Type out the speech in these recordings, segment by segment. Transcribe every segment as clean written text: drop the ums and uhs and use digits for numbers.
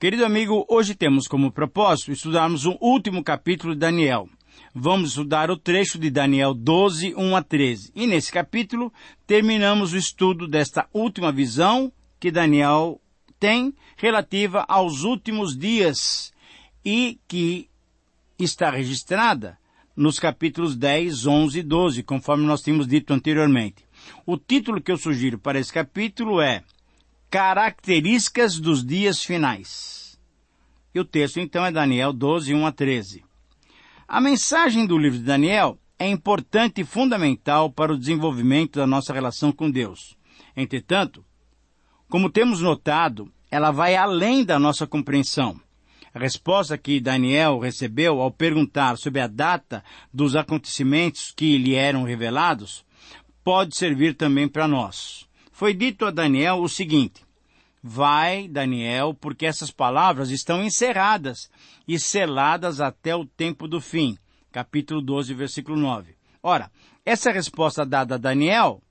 Querido amigo, hoje temos como propósito estudarmos o último capítulo de Daniel. Vamos estudar o trecho de Daniel 12, 1 a 13. E nesse capítulo terminamos o estudo desta última visão que Daniel tem relativa aos últimos dias e que está registrada nos capítulos 10, 11 e 12, conforme nós tínhamos dito anteriormente. O título que eu sugiro para esse capítulo é Características dos Dias Finais. E o texto, então, é Daniel 12, 1 a 13. A mensagem do livro de Daniel é importante e fundamental para o desenvolvimento da nossa relação com Deus. Entretanto, como temos notado, ela vai além da nossa compreensão. A resposta que Daniel recebeu ao perguntar sobre a data dos acontecimentos que lhe eram revelados pode servir também para nós. Foi dito a Daniel o seguinte: vai, Daniel, porque essas palavras estão encerradas e seladas até o tempo do fim. Capítulo 12, versículo 9. Ora, essa resposta dada a Daniel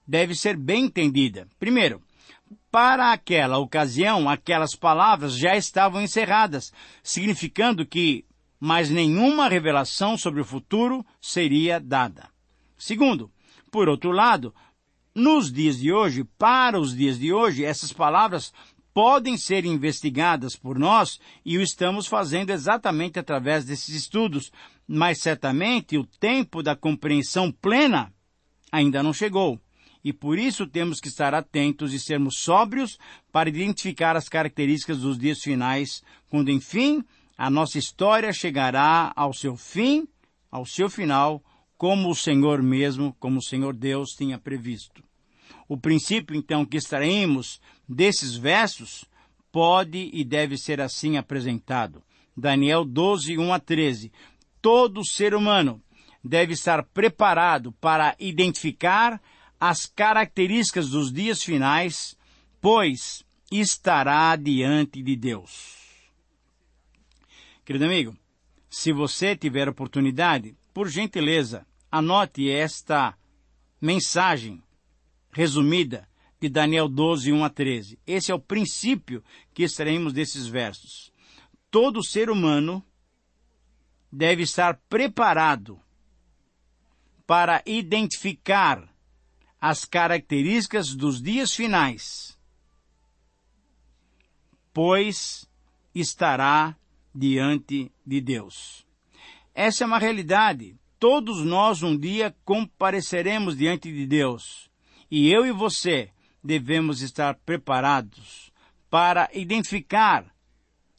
deve ser bem entendida. Primeiro, para aquela ocasião, aquelas palavras já estavam encerradas, significando que mais nenhuma revelação sobre o futuro seria dada. Segundo, por outro lado, nos dias de hoje, para os dias de hoje, essas palavras podem ser investigadas por nós e o estamos fazendo exatamente através desses estudos, mas certamente o tempo da compreensão plena ainda não chegou. E por isso temos que estar atentos e sermos sóbrios para identificar as características dos dias finais, quando, enfim, a nossa história chegará ao seu fim, ao seu final, como o Senhor mesmo, como o Senhor Deus tinha previsto. O princípio, então, que extraímos desses versos pode e deve ser assim apresentado. Daniel 12, 1 a 13. Todo ser humano deve estar preparado para identificar as características dos dias finais, pois estará diante de Deus. Querido amigo, se você tiver oportunidade, por gentileza, anote esta mensagem resumida de Daniel 12, 1 a 13. Esse é o princípio que extraímos desses versos. Todo ser humano deve estar preparado para identificar as características dos dias finais, pois estará diante de Deus. Essa é uma realidade. Todos nós um dia compareceremos diante de Deus. E eu e você devemos estar preparados para identificar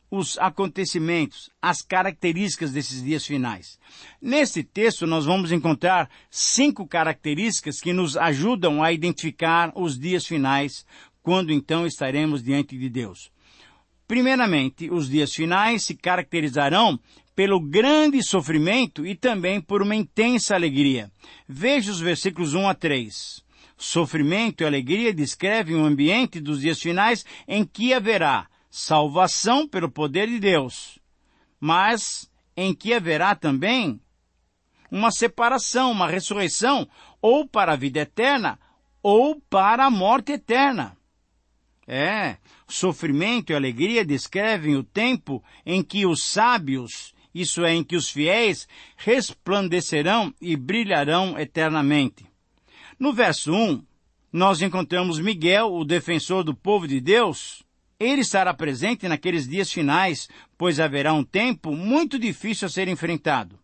os acontecimentos, as características desses dias finais. Nesse texto, nós vamos encontrar 5 características que nos ajudam a identificar os dias finais, quando então estaremos diante de Deus. Primeiramente, os dias finais se caracterizarão pelo grande sofrimento e também por uma intensa alegria. Veja os versículos 1 a 3. Sofrimento e alegria descrevem o ambiente dos dias finais em que haverá salvação pelo poder de Deus, mas em que haverá também uma separação, uma ressurreição, ou para a vida eterna, ou para a morte eterna. Sofrimento e alegria descrevem o tempo em que os sábios, isso é, em que os fiéis, resplandecerão e brilharão eternamente. No verso 1, nós encontramos Miguel, o defensor do povo de Deus. Ele estará presente naqueles dias finais, pois haverá um tempo muito difícil a ser enfrentado.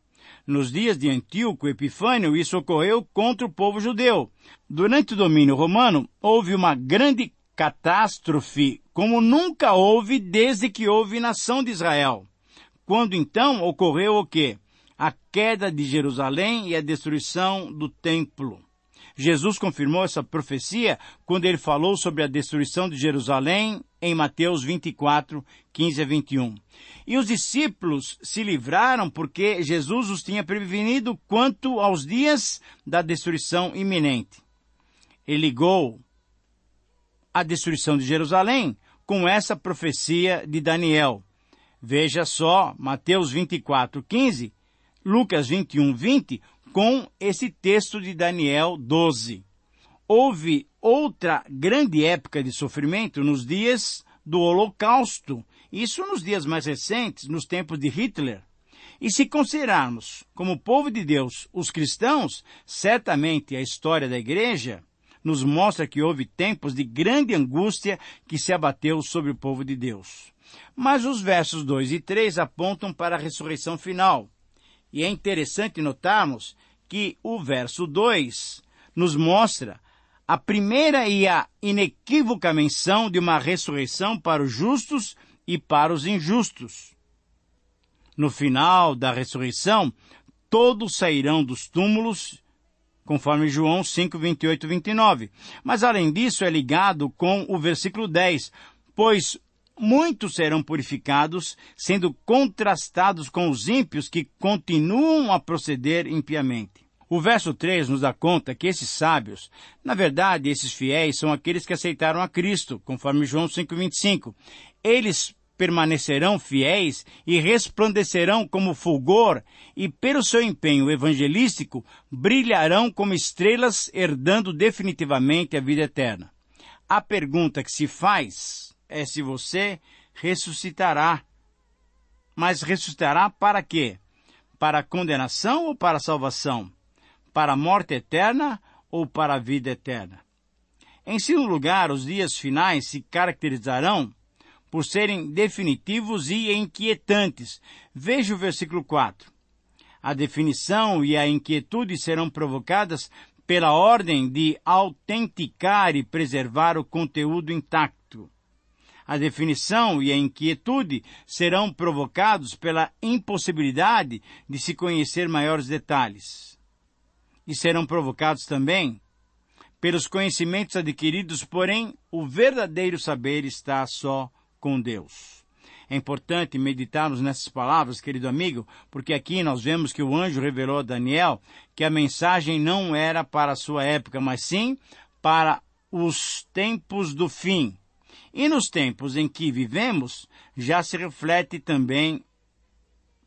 Nos dias de Antíoco Epifânio, isso ocorreu contra o povo judeu. Durante o domínio romano, houve uma grande catástrofe, como nunca houve desde que houve nação de Israel. Quando então ocorreu o quê? A queda de Jerusalém e a destruição do templo. Jesus confirmou essa profecia quando ele falou sobre a destruição de Jerusalém em Mateus 24, 15 a 21. E os discípulos se livraram porque Jesus os tinha prevenido quanto aos dias da destruição iminente. Ele ligou a destruição de Jerusalém com essa profecia de Daniel. Veja só, Mateus 24, 15, Lucas 21, 20, com esse texto de Daniel 12. Houve outra grande época de sofrimento nos dias do Holocausto, Isso nos dias mais recentes, nos tempos de Hitler. E se considerarmos como povo de Deus os cristãos, certamente a história da igreja nos mostra que houve tempos de grande angústia que se abateu sobre o povo de Deus. Mas os versos 2 e 3 apontam para a ressurreição final. E é interessante notarmos que o verso 2 nos mostra a primeira e a inequívoca menção de uma ressurreição para os justos e para os injustos. No final da ressurreição, todos sairão dos túmulos, conforme João 5, 28 e 29. Mas, além disso, é ligado com o versículo 10, pois muitos serão purificados, sendo contrastados com os ímpios que continuam a proceder impiamente. O verso 3 nos dá conta que esses sábios, na verdade, esses fiéis, são aqueles que aceitaram a Cristo, conforme João 5, 25. Eles permanecerão fiéis e resplandecerão como fulgor, e pelo seu empenho evangelístico brilharão como estrelas, herdando definitivamente a vida eterna. A pergunta que se faz é se você ressuscitará. Mas ressuscitará para quê? Para a condenação ou para a salvação? Para a morte eterna ou para a vida eterna? Em segundo lugar, os dias finais se caracterizarão por serem definitivos e inquietantes. Veja o versículo 4. A definição e a inquietude serão provocadas pela ordem de autenticar e preservar o conteúdo intacto. A definição e a inquietude serão provocados pela impossibilidade de se conhecer maiores detalhes. E serão provocados também pelos conhecimentos adquiridos, porém, o verdadeiro saber está só com Deus. É importante meditarmos nessas palavras, querido amigo, porque aqui nós vemos que o anjo revelou a Daniel que a mensagem não era para a sua época, mas sim para os tempos do fim. E nos tempos em que vivemos, já se reflete também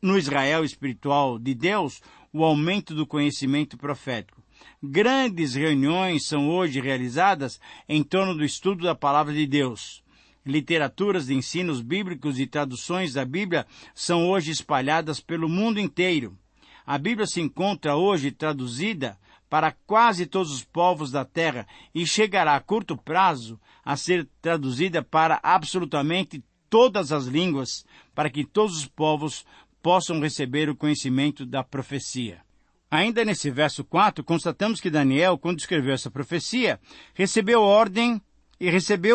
no Israel espiritual de Deus o aumento do conhecimento profético. Grandes reuniões são hoje realizadas em torno do estudo da palavra de Deus. Literaturas de ensinos bíblicos e traduções da Bíblia são hoje espalhadas pelo mundo inteiro. A Bíblia se encontra hoje traduzida para quase todos os povos da terra e chegará a curto prazo a ser traduzida para absolutamente todas as línguas, para que todos os povos possam receber o conhecimento da profecia. Ainda nesse verso 4, constatamos que Daniel, quando escreveu essa profecia, recebeu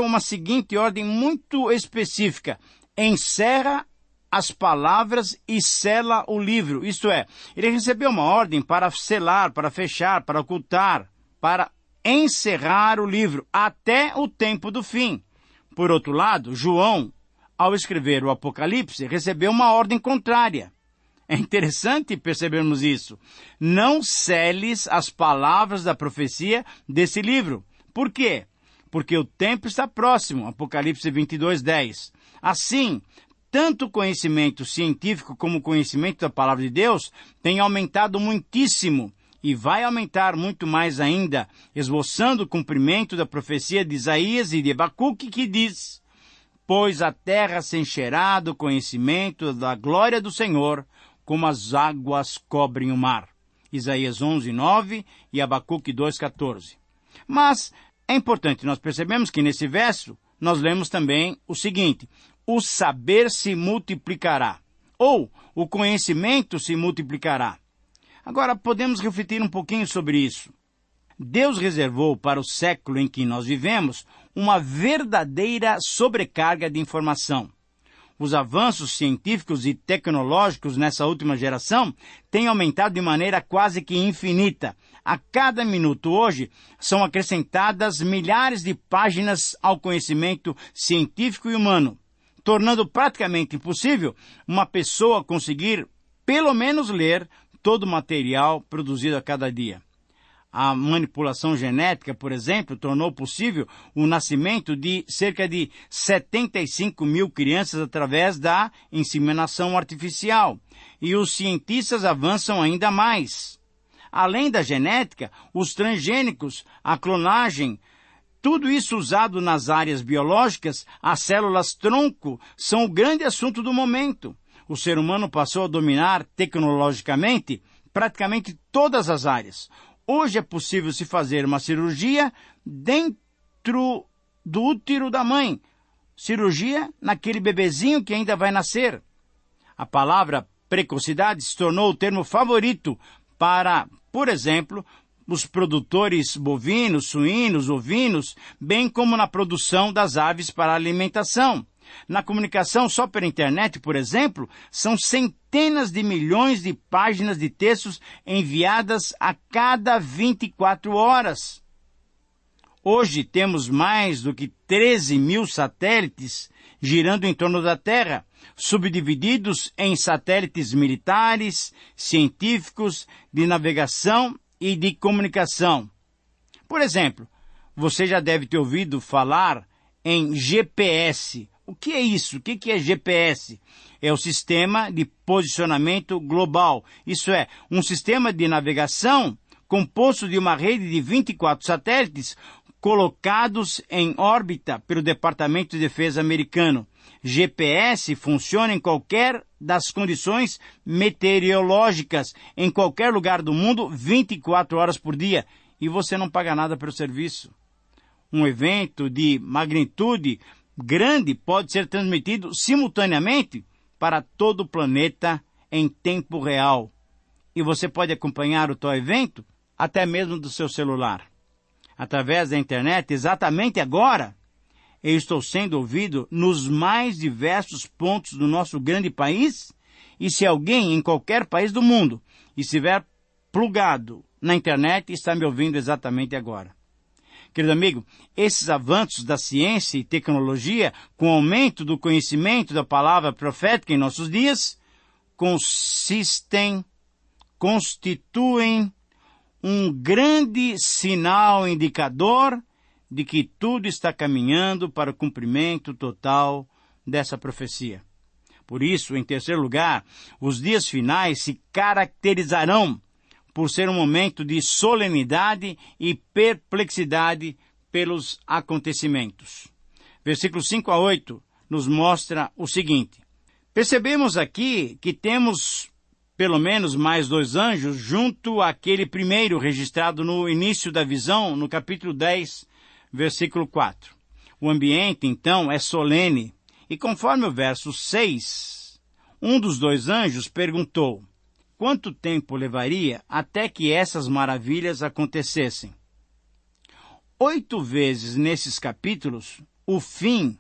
uma seguinte ordem muito específica: encerra as palavras e sela o livro. Isto é, ele recebeu uma ordem para selar, para fechar, para ocultar, para encerrar o livro até o tempo do fim. Por outro lado, João, ao escrever o Apocalipse, recebeu uma ordem contrária. É interessante percebermos isso. Não seles as palavras da profecia desse livro. Por quê? Porque o tempo está próximo, Apocalipse 22, 10. Assim, tanto o conhecimento científico como o conhecimento da palavra de Deus tem aumentado muitíssimo e vai aumentar muito mais ainda, esboçando o cumprimento da profecia de Isaías e de Abacuque, que diz: pois a terra se encherá do conhecimento da glória do Senhor, como as águas cobrem o mar. Isaías 11, 9 e Abacuque 2, 14. Mas é importante nós percebemos que nesse verso nós lemos também o seguinte: o saber se multiplicará, ou o conhecimento se multiplicará. Agora, podemos refletir um pouquinho sobre isso. Deus reservou para o século em que nós vivemos uma verdadeira sobrecarga de informação. Os avanços científicos e tecnológicos nessa última geração têm aumentado de maneira quase que infinita. A cada minuto hoje são acrescentadas milhares de páginas ao conhecimento científico e humano, tornando praticamente impossível uma pessoa conseguir, pelo menos, ler todo o material produzido a cada dia. A manipulação genética, por exemplo, tornou possível o nascimento de cerca de 75 mil crianças através da inseminação artificial. E os cientistas avançam ainda mais. Além da genética, os transgênicos, a clonagem, Tudo isso usado nas áreas biológicas, as células-tronco são o grande assunto do momento. O ser humano passou a dominar tecnologicamente praticamente todas as áreas. Hoje é possível se fazer uma cirurgia dentro do útero da mãe. Cirurgia naquele bebezinho que ainda vai nascer. A palavra precocidade se tornou o termo favorito para, por exemplo, os produtores bovinos, suínos, ovinos, bem como na produção das aves para alimentação. Na comunicação só pela internet, por exemplo, são centenas de milhões de páginas de textos enviadas a cada 24 horas. Hoje temos mais do que 13 mil satélites girando em torno da Terra, subdivididos em satélites militares, científicos, de navegação e de comunicação. Por exemplo, você já deve ter ouvido falar em GPS. O que é isso? O que é GPS? É o Sistema de Posicionamento Global. Isso é, um sistema de navegação composto de uma rede de 24 satélites colocados em órbita pelo Departamento de Defesa americano. GPS funciona em qualquer das condições meteorológicas, em qualquer lugar do mundo, 24 horas por dia, e você não paga nada pelo serviço. Um evento de magnitude grande pode ser transmitido simultaneamente para todo o planeta em tempo real. E você pode acompanhar o tal evento até mesmo do seu celular. Através da internet, exatamente agora, eu estou sendo ouvido nos mais diversos pontos do nosso grande país, e se alguém em qualquer país do mundo estiver plugado na internet, está me ouvindo exatamente agora. Querido amigo, esses avanços da ciência e tecnologia, com o aumento do conhecimento da palavra profética em nossos dias, constituem um grande sinal indicador de que tudo está caminhando para o cumprimento total dessa profecia. Por isso, em terceiro lugar, os dias finais se caracterizarão por ser um momento de solenidade e perplexidade pelos acontecimentos. Versículos 5 a 8 nos mostra o seguinte: percebemos aqui que temos pelo menos mais 2 anjos junto àquele primeiro registrado no início da visão, no capítulo 10, versículo 4. O ambiente, então, é solene, e conforme o verso 6, um dos 2 anjos perguntou: quanto tempo levaria até que essas maravilhas acontecessem? 8 vezes nesses capítulos, o fim,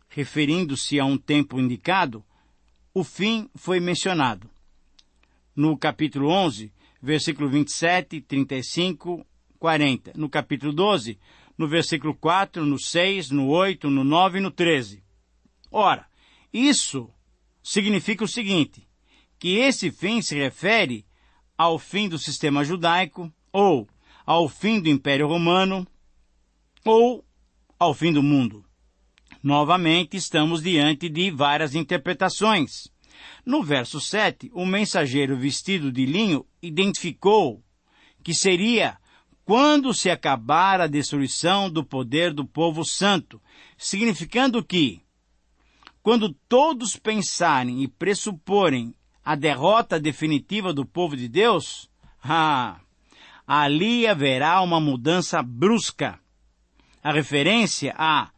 referindo-se a um tempo indicado, o fim foi mencionado. No capítulo 11, versículo 27, 35, 40. No capítulo 12, no versículo 4, no 6, no 8, no 9 e no 13. Ora, isso significa o seguinte: que esse fim se refere ao fim do sistema judaico, ou ao fim do Império Romano, ou ao fim do mundo. Novamente, estamos diante de várias interpretações. No verso 7, o mensageiro vestido de linho identificou que seria quando se acabar a destruição do poder do povo santo, significando que, quando todos pensarem e pressuporem a derrota definitiva do povo de Deus, ali haverá uma mudança brusca. A referência a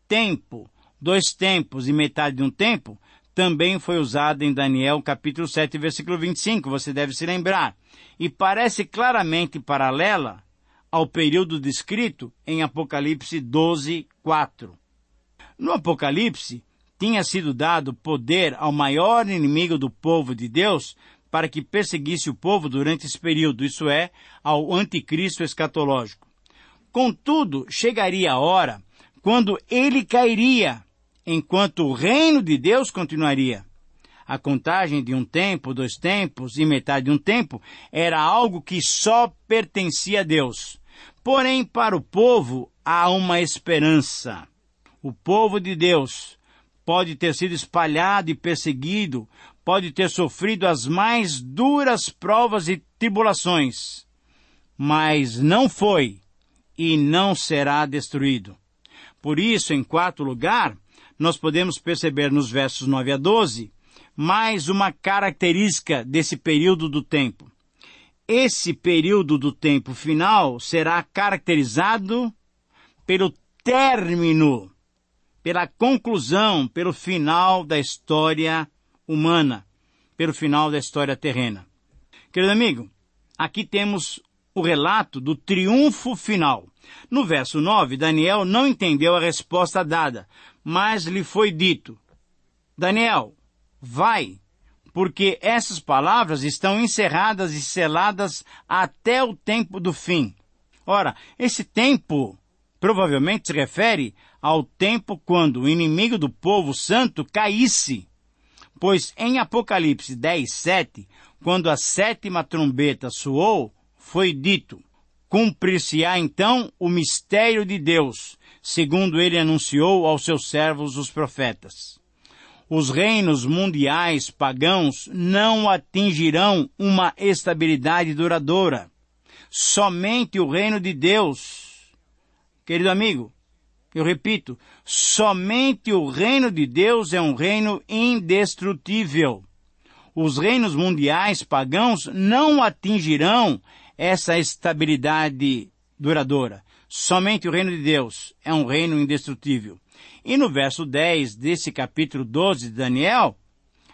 tempo, 2 tempos e metade de um tempo, também foi usada em Daniel capítulo 7, versículo 25, você deve se lembrar, e parece claramente paralela ao período descrito em Apocalipse 12, 4. No Apocalipse, tinha sido dado poder ao maior inimigo do povo de Deus para que perseguisse o povo durante esse período, isso é, ao anticristo escatológico. Contudo, chegaria a hora quando ele cairia, enquanto o reino de Deus continuaria. A contagem de 1 tempo, 2 tempos e metade de um tempo era algo que só pertencia a Deus. Porém, para o povo há uma esperança. O povo de Deus pode ter sido espalhado e perseguido, pode ter sofrido as mais duras provas e tribulações, mas não foi e não será destruído. Por isso, em quarto lugar, nós podemos perceber nos versos 9 a 12, mais uma característica desse período do tempo. Esse período do tempo final será caracterizado pelo término, pela conclusão, pelo final da história humana, pelo final da história terrena. Querido amigo, aqui temos o relato do triunfo final. No verso 9, Daniel não entendeu a resposta dada, mas lhe foi dito: Daniel, vai, porque essas palavras estão encerradas e seladas até o tempo do fim. Ora, esse tempo provavelmente se refere ao tempo quando o inimigo do povo santo caísse. Pois em Apocalipse 10:7, quando a sétima trombeta soou, foi dito: cumprir-se-á então o mistério de Deus, segundo ele anunciou aos seus servos os profetas. Os reinos mundiais pagãos não atingirão uma estabilidade duradoura. Somente o reino de Deus, querido amigo, eu repito, somente o reino de Deus é um reino indestrutível. Os reinos mundiais pagãos não atingirão essa estabilidade duradoura. Somente o reino de Deus é um reino indestrutível. E no verso 10 desse capítulo 12 de Daniel,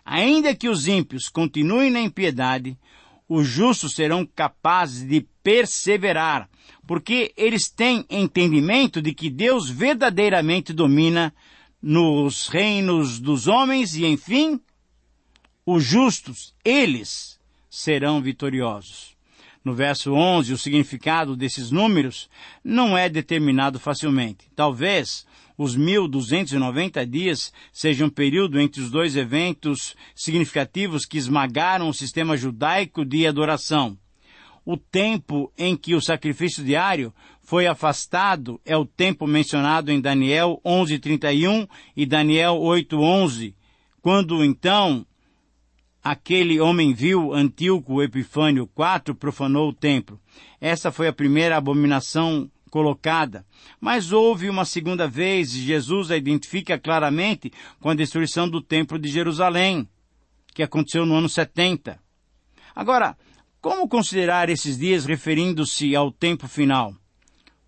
ainda que os ímpios continuem na impiedade, os justos serão capazes de perseverar, porque eles têm entendimento de que Deus verdadeiramente domina nos reinos dos homens e, enfim, os justos, eles serão vitoriosos. No verso 11, o significado desses números não é determinado facilmente. Talvez os 1.290 dias seja um período entre os dois eventos significativos que esmagaram o sistema judaico de adoração. O tempo em que o sacrifício diário foi afastado é o tempo mencionado em Daniel 11:31 e Daniel 8:11, quando então aquele homem vil, Antíoco Epifânio IV, profanou o templo. Essa foi a primeira abominação colocada. Mas houve uma segunda vez, e Jesus a identifica claramente com a destruição do templo de Jerusalém, que aconteceu no ano 70. Agora, como considerar esses dias referindo-se ao tempo final?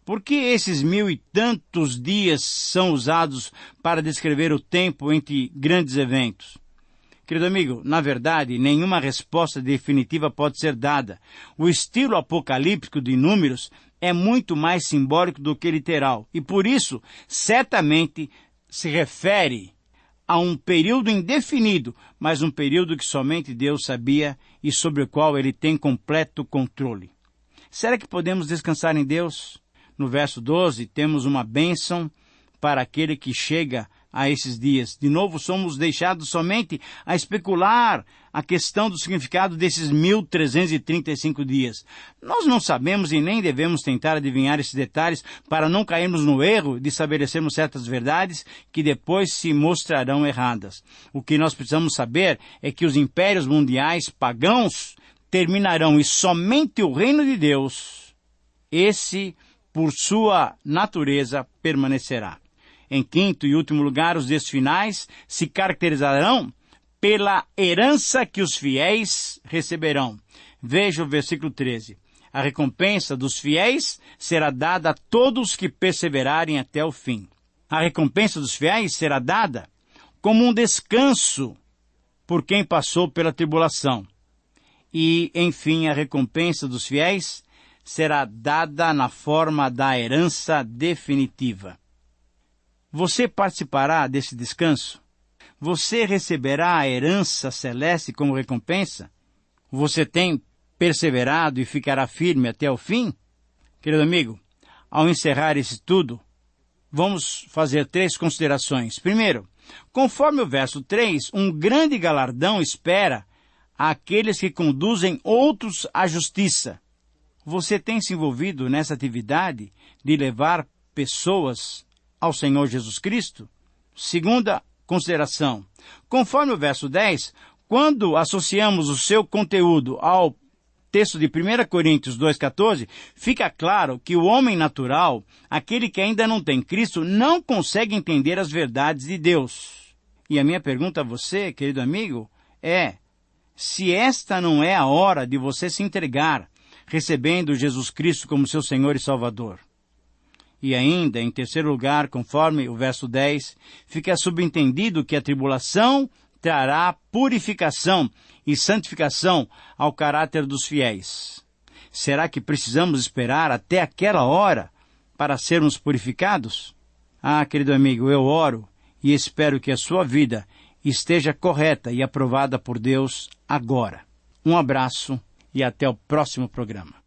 Por que esses 1.000 e tantos dias são usados para descrever o tempo entre grandes eventos? Querido amigo, na verdade, nenhuma resposta definitiva pode ser dada. O estilo apocalíptico de Números é muito mais simbólico do que literal, e por isso, certamente, se refere a um período indefinido, mas um período que somente Deus sabia e sobre o qual Ele tem completo controle. Será que podemos descansar em Deus? No verso 12, temos uma bênção para aquele que chega a esses dias. De novo, somos deixados somente a especular a questão do significado desses 1.335 dias. Nós não sabemos e nem devemos tentar adivinhar esses detalhes para não cairmos no erro de estabelecermos certas verdades que depois se mostrarão erradas. O que nós precisamos saber é que os impérios mundiais pagãos terminarão e somente o reino de Deus, esse, por sua natureza, permanecerá. Em quinto e último lugar, os dias finais se caracterizarão pela herança que os fiéis receberão. Veja o versículo 13. A recompensa dos fiéis será dada a todos que perseverarem até o fim. A recompensa dos fiéis será dada como um descanso por quem passou pela tribulação. E, enfim, a recompensa dos fiéis será dada na forma da herança definitiva. Você participará desse descanso? Você receberá a herança celeste como recompensa? Você tem perseverado e ficará firme até o fim? Querido amigo, ao encerrar esse estudo, vamos fazer 3 considerações. Primeiro, conforme o verso 3, um grande galardão espera aqueles que conduzem outros à justiça. Você tem se envolvido nessa atividade de levar pessoas ao Senhor Jesus Cristo? Segunda consideração. Conforme o verso 10, quando associamos o seu conteúdo ao texto de 1 Coríntios 2,14, fica claro que o homem natural, aquele que ainda não tem Cristo, não consegue entender as verdades de Deus. E a minha pergunta a você, querido amigo, é: se esta não é a hora de você se entregar, recebendo Jesus Cristo como seu Senhor e Salvador? E ainda, em terceiro lugar, conforme o verso 10, fica subentendido que a tribulação trará purificação e santificação ao caráter dos fiéis. Será que precisamos esperar até aquela hora para sermos purificados? Ah, querido amigo, eu oro e espero que a sua vida esteja correta e aprovada por Deus agora. Um abraço e até o próximo programa.